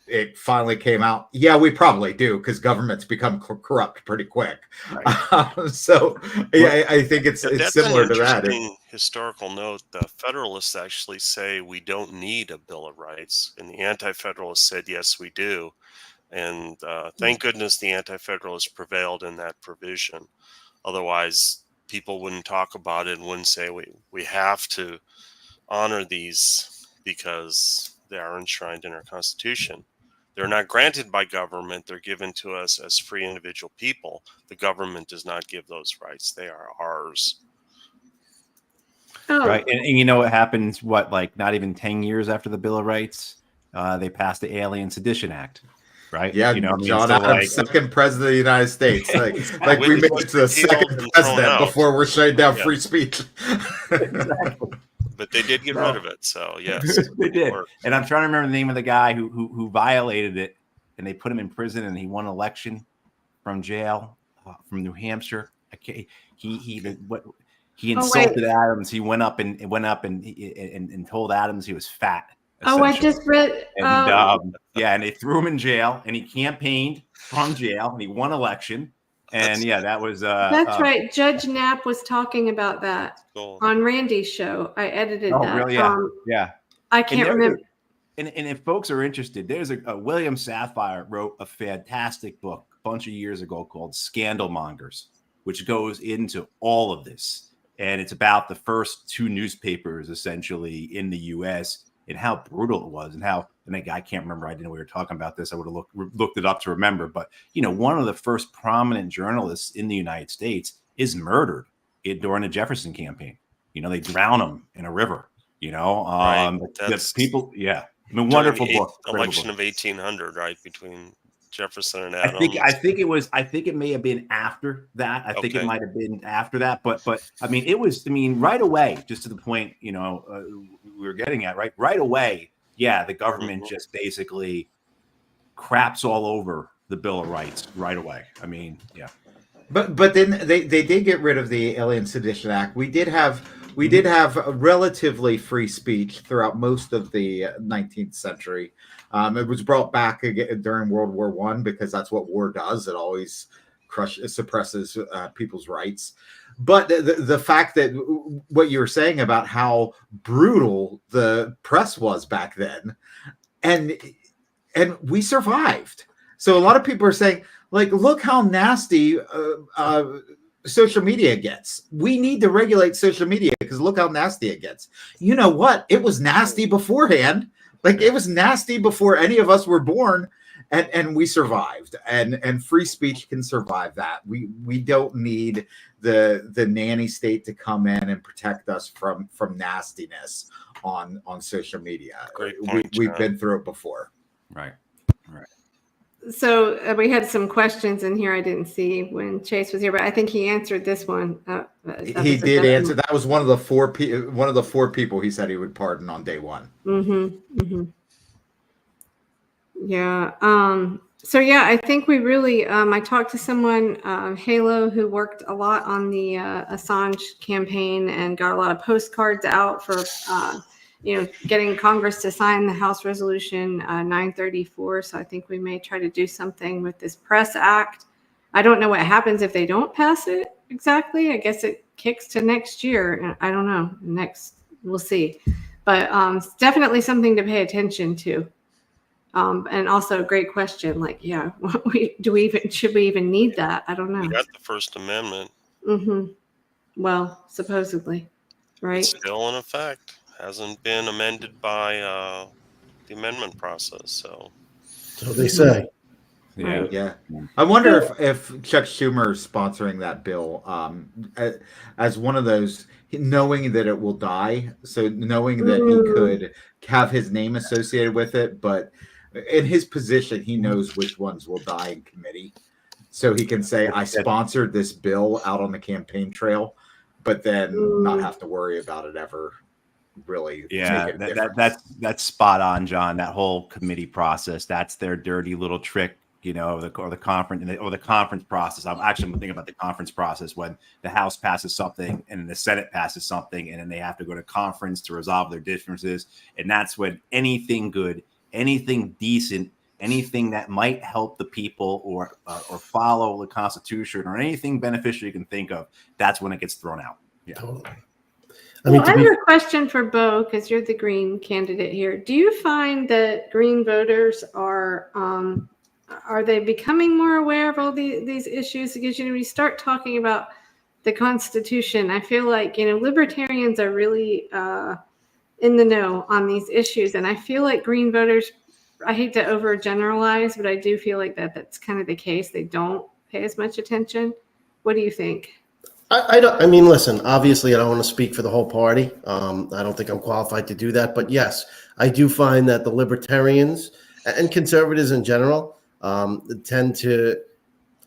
it finally came out, yeah, we probably do, because governments become corrupt pretty quick. Right. So yeah, I think it's similar to that. Interesting historical note. The Federalists actually say we don't need a Bill of Rights, and the Anti-Federalists said yes, we do. And thank goodness the Anti-Federalists prevailed in that provision. Otherwise, people wouldn't talk about it and wouldn't say we have to honor these because they are enshrined in our Constitution. They're not granted by government. They're given to us as free individual people. The government does not give those rights. They are ours. Oh. Right. And you know what happens, like not even 10 years after the Bill of Rights, they passed the Alien Sedition Act. Right. Yeah. You know, John Adams, second president of the United States. Like we made it to the second president before we're shutting down free speech. Exactly. But they did get rid of it, so yes, they did. And I'm trying to remember the name of the guy who violated it, and they put him in prison, and he won an election from jail from New Hampshire. He insulted Adams. He went up and told Adams he was fat. Oh, I just read. And and they threw him in jail, and he campaigned from jail, and he won election. And that was that's right. Judge Knapp was talking about that on Randy's show. I edited that. Really? Yeah. I can't remember. And if folks are interested, there's a William Safire wrote a fantastic book a bunch of years ago called Scandal Mongers, which goes into all of this. And it's about the first two newspapers essentially in the U.S. and how brutal it was, and how, and I can't remember, I didn't know we were talking about this. I would have looked it up to remember. But, one of the first prominent journalists in the United States is murdered during the Jefferson campaign. They drown him in a river, Right. The people. Yeah. I mean, wonderful book. Election of 1800, right? Between Jefferson and Adams. I think it may have been after that. I think it might have been after that. But I mean, it was, right away, just to the point, we were getting at, right away. Yeah, the government just basically craps all over the Bill of Rights right away. I mean, yeah. But then they did get rid of the Alien Sedition Act. We did have relatively free speech throughout most of the 19th century. It was brought back again during World War I because that's what war does. It always suppresses people's rights. But the fact that what you were saying about how brutal the press was back then, and we survived. So a lot of people are saying, like, look how nasty social media gets. We need to regulate social media because look how nasty it gets. You know what? It was nasty beforehand. Like, it was nasty before any of us were born, and we survived. And free speech can survive that. We don't need the nanny state to come in and protect us from nastiness on social media. Great point, we've been through it before. Right. So we had some questions in here I didn't see when Chase was here, but I think he answered this one. He did answer. That was one of the four people he said he would pardon on day one. Yeah. So yeah, I think we really. I talked to someone, Halo, who worked a lot on the Assange campaign and got a lot of postcards out for. Getting Congress to sign the House Resolution 934. So I think we may try to do something with this Press Act. I don't know what happens if they don't pass it exactly. I guess it kicks to next year. I don't know. We'll see. But it's definitely something to pay attention to. And also a great question. Like, yeah, should we even need that? I don't know. We got the First Amendment. Well, supposedly, right? It's still in effect. Hasn't been amended by the amendment process, so they say. Yeah. I wonder if Chuck Schumer is sponsoring that bill as one of those, knowing that it will die, so knowing that he could have his name associated with it, but in his position, he knows which ones will die in committee, so he can say, "I sponsored this bill out on the campaign trail," but then not have to worry about it ever. Really, that's spot on, John. That whole committee process, that's their dirty little trick you know, or the conference or the conference process. I'm actually thinking about the conference process when the House passes something and the Senate passes something, and then they have to go to conference to resolve their differences. And that's when anything good, anything decent, anything that might help the people or follow the Constitution or anything beneficial you can think of, that's when it gets thrown out. Yeah. Totally. I have a question for Bo, because you're the Green candidate here. Do you find that Green voters are they becoming more aware of all these issues? Because, you know, we start talking about the Constitution, I feel like, you know, libertarians are really in the know on these issues. And I feel like Green voters, I hate to overgeneralize, but I do feel like that's kind of the case. They don't pay as much attention. What do you think? I mean, listen, obviously I don't want to speak for the whole party. I don't think I'm qualified to do that. But yes, I do find that the libertarians and conservatives in general tend to,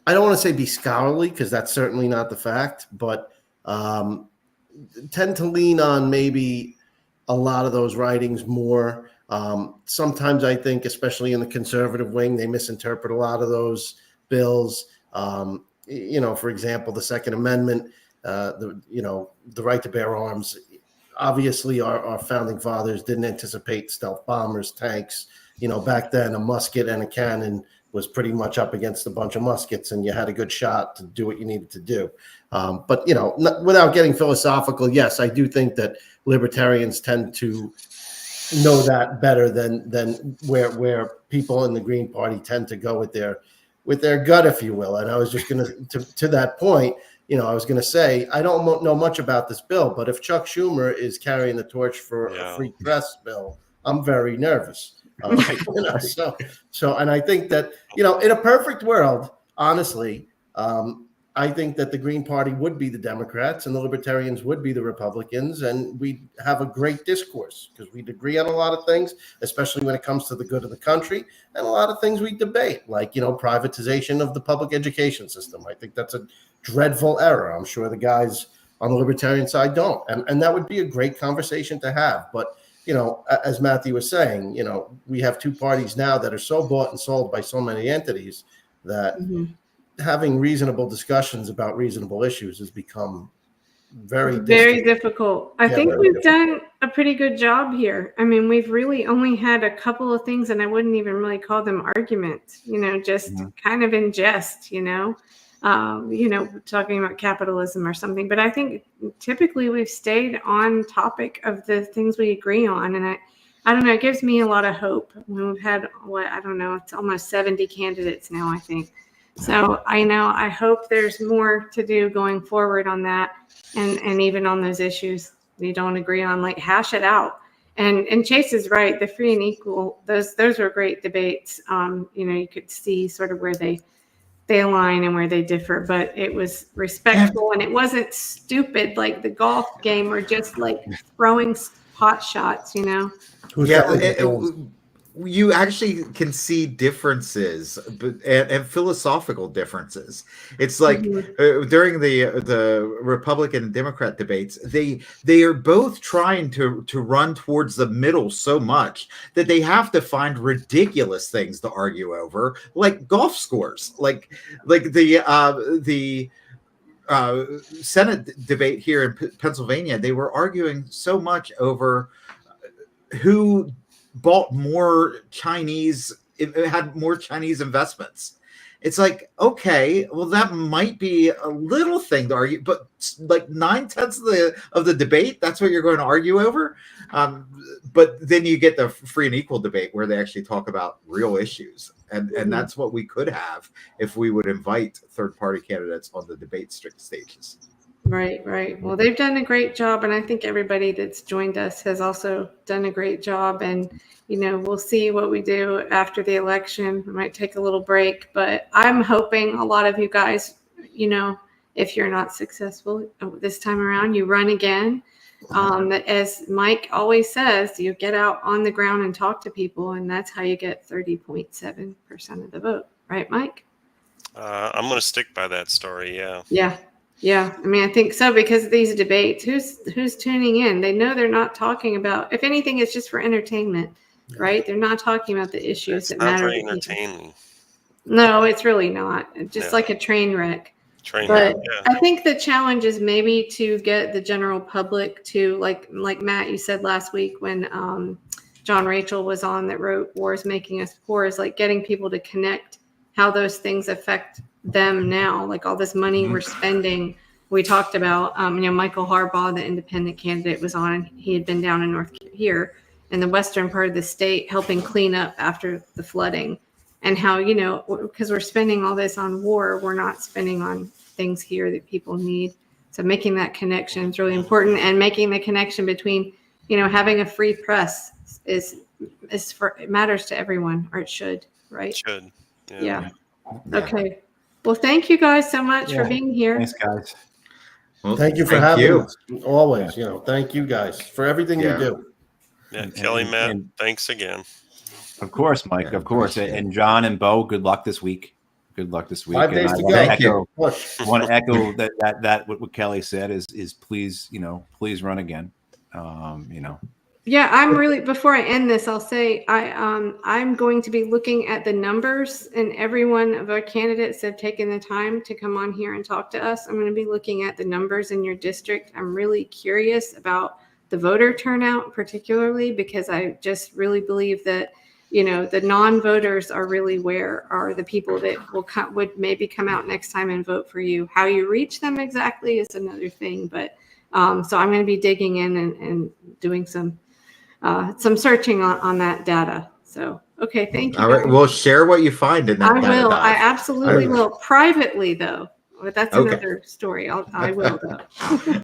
I don't want to say be scholarly, because that's certainly not the fact, but tend to lean on maybe a lot of those writings more. Sometimes I think, especially in the conservative wing, they misinterpret a lot of those bills. You know, for example, the Second Amendment, the right to bear arms. Obviously, our founding fathers didn't anticipate stealth bombers, tanks. You know, back then, a musket and a cannon was pretty much up against a bunch of muskets, and you had a good shot to do what you needed to do. But, you know, without getting philosophical, yes, I do think that libertarians tend to know that better than where people in the Green Party tend to go with their gut, if you will. And I was just going to that point, you know, I was going to say, I don't know much about this bill, but if Chuck Schumer is carrying the torch for a free press bill, I'm very nervous. You know, so, and I think that, you know, in a perfect world, honestly, I think that the Green Party would be the Democrats and the Libertarians would be the Republicans, and we'd have a great discourse because we'd agree on a lot of things, especially when it comes to the good of the country, and a lot of things we debate, like, you know, privatization of the public education system. I think that's a dreadful error. I'm sure the guys on the Libertarian side don't, and that would be a great conversation to have. But, you know, as Matthew was saying, you know, we have two parties now that are so bought and sold by so many entities that having reasonable discussions about reasonable issues has become very difficult. I think we've done a pretty good job here. I mean, we've really only had a couple of things, and I wouldn't even really call them arguments, you know, just kind of in jest, you know, talking about capitalism or something. But I think typically we've stayed on topic of the things we agree on. And I don't know, it gives me a lot of hope when we've had, it's almost 70 candidates now, I think. So I hope there's more to do going forward on that, and even on those issues we don't agree on, like, hash it out. And Chase is right. The free and equal, those were great debates. You could see sort of where they align and where they differ, but it was respectful and it wasn't stupid like the golf game or just like throwing pot shots. You actually can see differences, and philosophical differences. It's like during the Republican and Democrat debates, they are both trying to run towards the middle so much that they have to find ridiculous things to argue over, like golf scores, like the Senate debate here in Pennsylvania. They were arguing so much over who bought more Chinese, it had more Chinese investments. It's like, okay, well, that might be a little thing to argue, but like 9/10 of the debate, that's what you're going to argue over. But then you get the free and equal debate where they actually talk about real issues. And that's what we could have if we would invite third-party candidates on the debate stages. Right. Well, they've done a great job, and I think everybody that's joined us has also done a great job. And, we'll see what we do after the election. We might take a little break, but I'm hoping a lot of you guys, if you're not successful this time around, you run again. As Mike always says, you get out on the ground and talk to people, and that's how you get 30.7% of the vote. Right, Mike? I'm going to stick by that story. Yeah. I mean, I think so, because of these debates, who's tuning in? They know they're not talking about, if anything, it's just for entertainment, right? They're not talking about the issues that matter. It's not very entertaining. No, it's really not. It's just Yeah. like a train wreck. Train But wreck, yeah. I think the challenge is maybe to get the general public to, like Matt, you said last week when John Rachel was on that wrote War is Making Us Poor, is like getting people to connect how those things affect them now. Like all this money we're spending. We talked about, Michael Harbaugh, the independent candidate, was on, and he had been down in in the western part of the state helping clean up after the flooding. And how, because we're spending all this on war, we're not spending on things here that people need. So making that connection is really important, and making the connection between, having a free press it matters to everyone, or it should, right? It should. Yeah. Okay. Well, thank you guys so much for being here. Thanks, guys. Well, Thank you for having us. Always, thank you guys for everything you do. Yeah, Kelly, Matt, thanks again. Of course, Mike. Of course, and John and Bo, good luck this week. Good luck this week. 5 days and to I go. want to echo that what Kelly said is please, please run again. Yeah, I'm really, before I end this, I'll say I'm going to be looking at the numbers, and every one of our candidates have taken the time to come on here and talk to us. I'm going to be looking at the numbers in your district. I'm really curious about the voter turnout, particularly because I just really believe that, the non-voters are really are the people that would maybe come out next time and vote for you. How you reach them exactly is another thing, but so I'm going to be digging in and doing some searching on that data. So, okay, thank you. All right, we'll share what you find in that. I will. data. I absolutely will. Privately, though, but that's Okay. another story. I will though.